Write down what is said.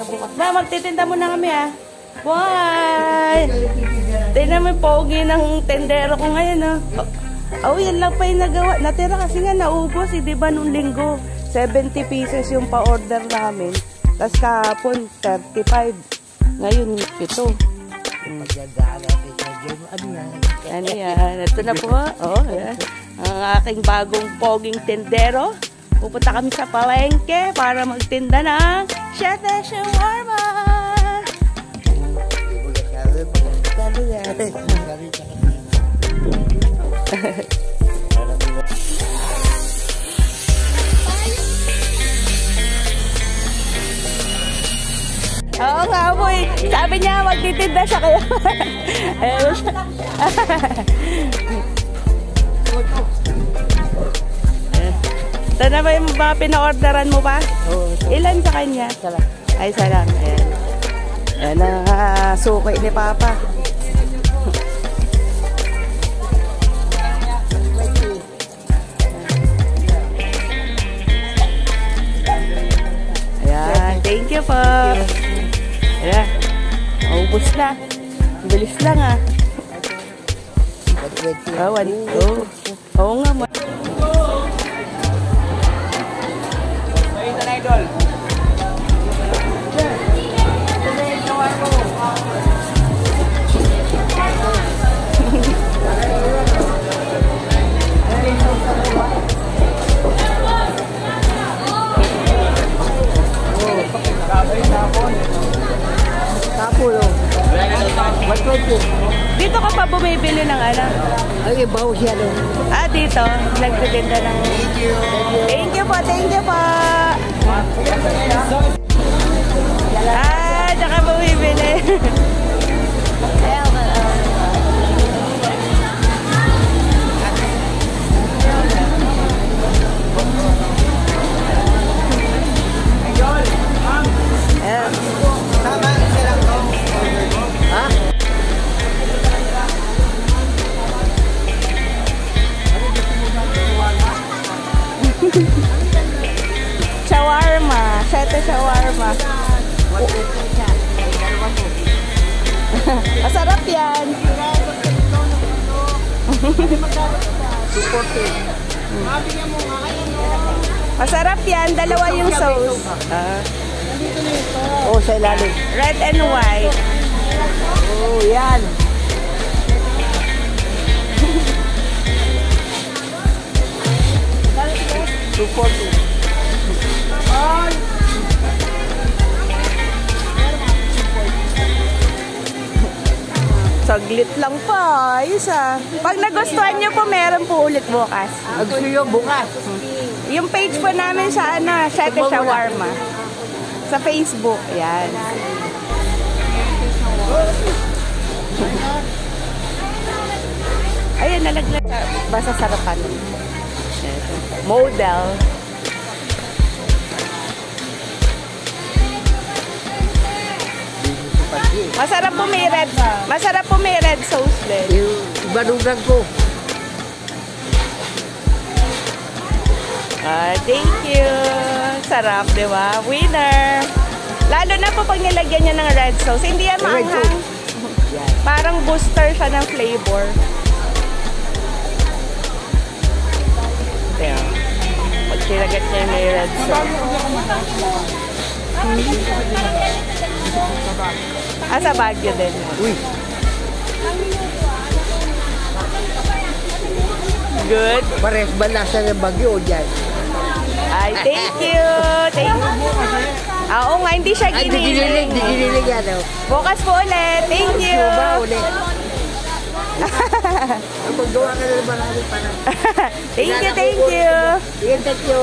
bukas. Ma, magtitinda muna kami ah. Why? Tingnan mo yung pogi ng tendero ko ngayon ah. Oh, yan lang pa yung nagawa. Natira kasi nga naubos eh, diba nung linggo? 70 pieces yung pa-order namin. Tapos kahapon, 35. Ngayon, 7. Ano yan? Ito na po. Oh, yan. Ang aking bagong poging tendero. Pupunta kami sa palengke para magtinda ng Shete Shawarma. Oo nga po eh. Sabi niya magtitinda siya kaya. Ito na ba yung mga pina-orderan mo pa? Oo. Ilan sa kanya? Isa lang. Ay, isa lang. Ayan. Ayan na suki ni Papa. Ayan. Thank you po. Ayan. Maubos na. Bilis lang ah. Oh, 1, 2. Oo nga mo. Idol. Tapulo. 120. Dito ka pa bumibili ng ano? Ay, baho siya no. Ah, dito. Nagtitinda ng... Thank you po, thank you po. Ah, saka bumibili. Shawarma, Shete Shawarma. Masarap yan. Masarap yan, dalawa yung sauce. Oh, sa ilalim. Red and white. Oh, yan. Saglit lang pa. Ayos ah. Pag nagustuhan nyo po, meron po ulit bukas. Gusto nyo bukas. Yung page po namin sa ano, Shete Shawarma. Sa Facebook. Yan. Ayun, nalaglag. Basta sarapan. Model. Masarap po may red sauce din. Yung banugan ko. Thank you. Sarap, di ba? Winner. Lalo na po pag nilagyan niya ng red sauce. Hindi yan maanghang. Parang booster siya ng flavor. Kaya, pag sinagat niya may red sauce. Sa Baguio din. Uy. Good. Pares ba nasa ng Baguio o dyan? Ay, thank you. Thank you. Oo nga, hindi siya giniling. Di giniling yan. Bukas po ulit. Thank you. Suba ulit. Maggawa ka na ng marami pa na. Thank you, thank you. Thank you.